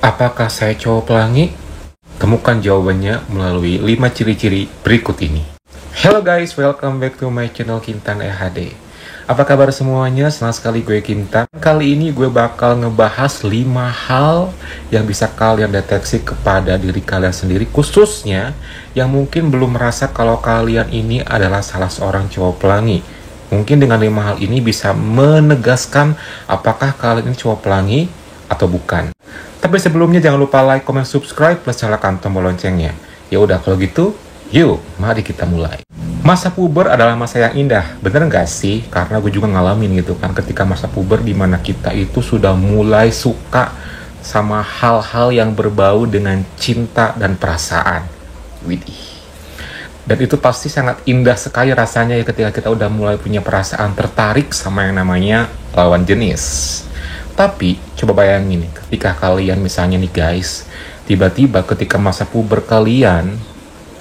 Apakah saya cowok pelangi? Temukan jawabannya melalui 5 ciri-ciri berikut ini. Hello guys, welcome back to my channel Kintan EHD. Apa kabar semuanya? Senang sekali gue Kintan. Kali ini gue bakal ngebahas 5 hal yang bisa kalian deteksi kepada diri kalian sendiri, khususnya yang mungkin belum merasa kalau kalian ini adalah salah seorang cowok pelangi. Mungkin dengan 5 hal ini bisa menegaskan apakah kalian ini cowok pelangi atau bukan. Tapi sebelumnya jangan lupa like, comment, subscribe, plus nyalakan tombol loncengnya. Ya udah kalau gitu, yuk mari kita mulai. Masa puber adalah masa yang indah, bener nggak sih? Karena gue juga ngalamin gitu kan, ketika masa puber dimana kita itu sudah mulai suka sama hal-hal yang berbau dengan cinta dan perasaan. Widih. Dan itu pasti sangat indah sekali rasanya ya ketika kita udah mulai punya perasaan tertarik sama yang namanya lawan jenis. Tapi, coba bayangin nih, ketika kalian misalnya nih guys, tiba-tiba ketika masa puber kalian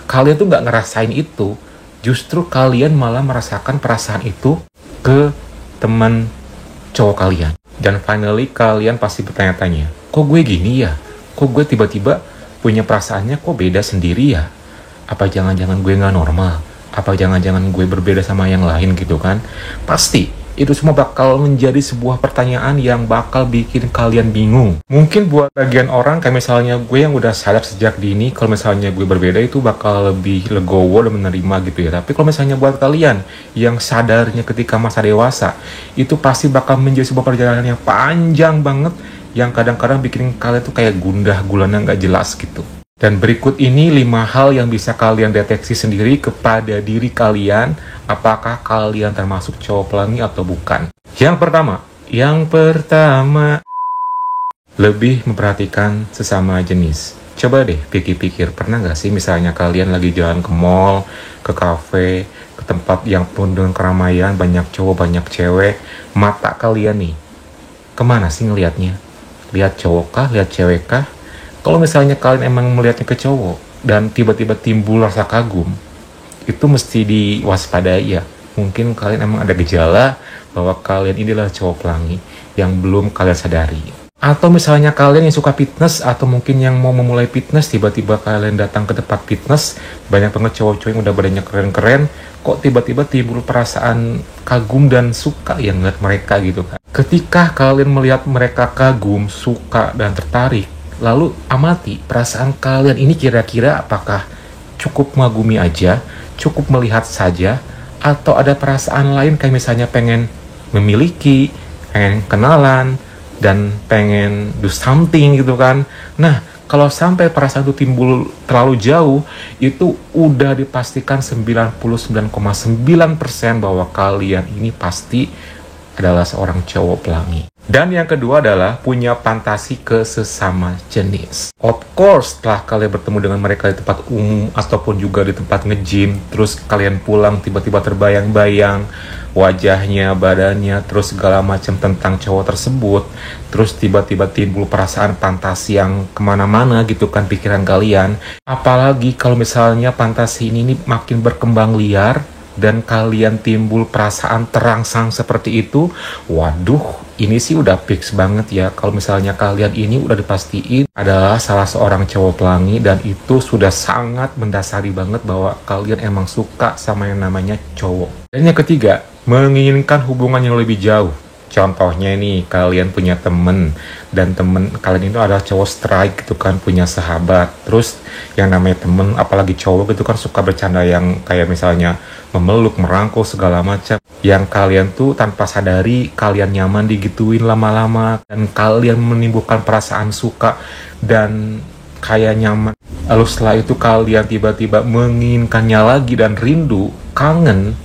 tuh nggak ngerasain itu, justru kalian malah merasakan perasaan itu ke teman cowok kalian. Dan finally kalian pasti bertanya-tanya, kok gue gini ya? Kok gue tiba-tiba punya perasaannya kok beda sendiri ya? Apa jangan-jangan gue nggak normal? Apa jangan-jangan gue berbeda sama yang lain gitu kan? Pasti itu semua bakal menjadi sebuah pertanyaan yang bakal bikin kalian bingung. Mungkin buat bagian orang kayak misalnya gue yang udah sadar sejak dini kalau misalnya gue berbeda itu bakal lebih legowo dan menerima gitu ya. Tapi kalau misalnya buat kalian yang sadarnya ketika masa dewasa, itu pasti bakal menjadi sebuah perjalanan yang panjang banget yang kadang-kadang bikin kalian tuh kayak gundah gulana nggak jelas gitu. Dan berikut ini 5 hal yang bisa kalian deteksi sendiri kepada diri kalian, apakah kalian termasuk cowok pelangi atau bukan. Yang pertama, lebih memperhatikan sesama jenis. Coba deh pikir-pikir, pernah gak sih misalnya kalian lagi jalan ke mall, ke kafe, ke tempat yang penuh dengan keramaian, banyak cowok, banyak cewek, mata kalian nih, kemana sih ngelihatnya? Lihat cowok kah? Lihat cewek kah? Kalau misalnya kalian emang melihatnya ke cowok dan tiba-tiba timbul rasa kagum, itu mesti diwaspadai ya. Mungkin kalian emang ada gejala bahwa kalian inilah cowok pelangi yang belum kalian sadari. Atau misalnya kalian yang suka fitness atau mungkin yang mau memulai fitness, tiba-tiba kalian datang ke tempat fitness, banyak banget cowok-cowok yang udah badannya keren-keren, kok tiba-tiba timbul perasaan kagum dan suka yang ngeliat mereka gitu kan. Ketika kalian melihat mereka kagum, suka, dan tertarik, lalu amati perasaan kalian ini kira-kira apakah cukup mengagumi aja, cukup melihat saja, atau ada perasaan lain kayak misalnya pengen memiliki, pengen kenalan, dan pengen do something gitu kan. Nah, kalau sampai perasaan itu timbul terlalu jauh, itu udah dipastikan 99,9% bahwa kalian ini pasti adalah seorang cowok pelangi. Dan yang kedua adalah punya fantasi ke sesama jenis. Of course, setelah kalian bertemu dengan mereka di tempat umum ataupun juga di tempat nge-gym, terus kalian pulang tiba-tiba terbayang-bayang wajahnya, badannya, terus segala macam tentang cowok tersebut, terus tiba-tiba timbul perasaan fantasi yang kemana-mana gitu kan pikiran kalian. Apalagi kalau misalnya fantasi ini makin berkembang liar, dan kalian timbul perasaan terangsang seperti itu, waduh, ini sih udah fix banget ya kalau misalnya kalian ini udah dipastiin adalah salah seorang cowok pelangi, dan itu sudah sangat mendasari banget bahwa kalian emang suka sama yang namanya cowok. Dan yang ketiga, menginginkan hubungan yang lebih jauh. Contohnya nih, kalian punya temen, dan temen kalian itu adalah cowok strike gitu kan, punya sahabat. Terus yang namanya temen, apalagi cowok gitu kan, suka bercanda yang kayak misalnya memeluk, merangkul, segala macam. Yang kalian tuh tanpa sadari, kalian nyaman digituin lama-lama, dan kalian menimbulkan perasaan suka dan kayak nyaman. Lalu setelah itu kalian tiba-tiba menginginkannya lagi dan rindu, kangen.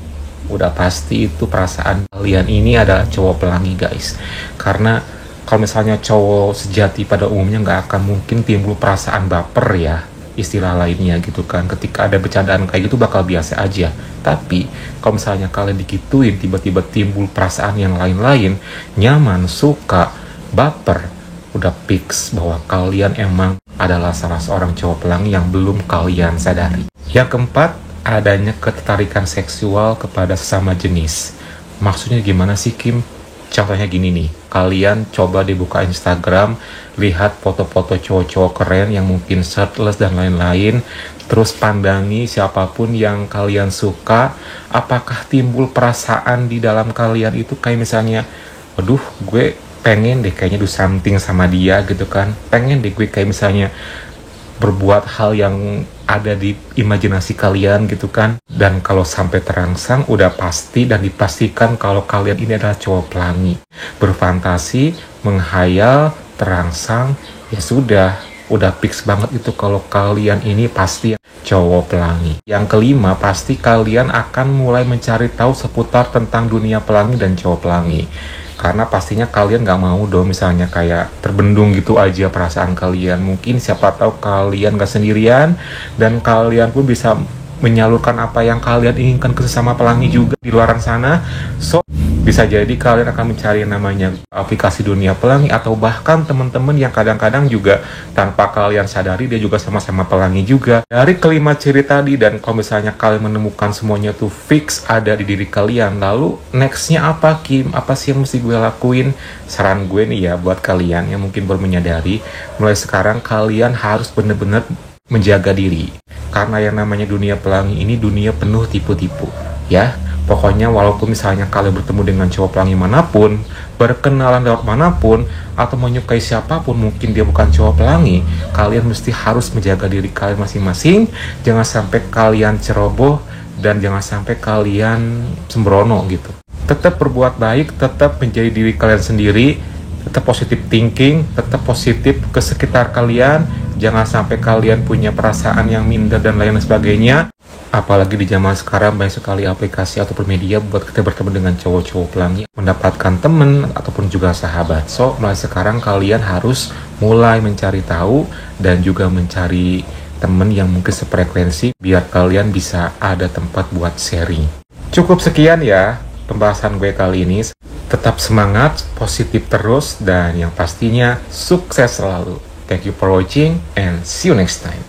Udah pasti itu perasaan kalian ini adalah cowok pelangi guys. Karena kalau misalnya cowok sejati pada umumnya nggak akan mungkin timbul perasaan baper ya, istilah lainnya gitu kan. Ketika ada bercandaan kayak gitu bakal biasa aja. Tapi kalau misalnya kalian digituin tiba-tiba timbul perasaan yang lain-lain, nyaman, suka, baper, udah fix bahwa kalian emang adalah salah seorang cowok pelangi yang belum kalian sadari. Yang keempat, adanya ketertarikan seksual kepada sesama jenis. Maksudnya gimana sih Kim? Contohnya gini nih, kalian coba dibuka Instagram, lihat foto-foto cowok-cowok keren yang mungkin shirtless dan lain-lain, terus pandangi siapapun yang kalian suka, apakah timbul perasaan di dalam kalian itu kayak misalnya, aduh gue pengen deh kayaknya do something sama dia gitu kan, pengen deh gue kayak misalnya berbuat hal yang ada di imajinasi kalian gitu kan. Dan kalau sampai terangsang, udah pasti dan dipastikan kalau kalian ini adalah cowok pelangi. Berfantasi, menghayal, terangsang, ya sudah, udah fix banget itu kalau kalian ini pasti cowok pelangi. Yang kelima, pasti kalian akan mulai mencari tahu seputar tentang dunia pelangi dan cowok pelangi. Karena pastinya kalian gak mau dong misalnya kayak terbendung gitu aja perasaan kalian. Mungkin siapa tahu kalian gak sendirian dan kalian pun bisa menyalurkan apa yang kalian inginkan ke sesama pelangi juga di luar sana. So, bisa jadi kalian akan mencari yang namanya aplikasi dunia pelangi, atau bahkan teman-teman yang kadang-kadang juga tanpa kalian sadari dia juga sama-sama pelangi juga. Dari kelima ciri tadi, dan kalau misalnya kalian menemukan semuanya tuh fix ada di diri kalian, lalu nextnya apa Kim? Apa sih yang mesti gue lakuin? Saran gue nih ya buat kalian yang mungkin baru menyadari, mulai sekarang kalian harus bener-bener menjaga diri. Karena yang namanya dunia pelangi ini dunia penuh tipu-tipu, ya. Pokoknya walaupun misalnya kalian bertemu dengan cowok pelangi manapun, berkenalan lewat manapun, atau menyukai siapapun, mungkin dia bukan cowok pelangi, kalian mesti harus menjaga diri kalian masing-masing. Jangan sampai kalian ceroboh dan jangan sampai kalian sembrono gitu. Tetap berbuat baik, tetap menjadi diri kalian sendiri, tetap positive thinking, tetap positif ke sekitar kalian. Jangan sampai kalian punya perasaan yang minder dan lain sebagainya. Apalagi di zaman sekarang banyak sekali aplikasi ataupun media buat kita bertemu dengan cowok-cowok pelangi, mendapatkan teman ataupun juga sahabat. So, mulai sekarang kalian harus mulai mencari tahu dan juga mencari teman yang mungkin sefrekuensi biar kalian bisa ada tempat buat sharing. Cukup sekian ya pembahasan gue kali ini. Tetap semangat, positif terus, dan yang pastinya sukses selalu. Thank you for watching and see you next time.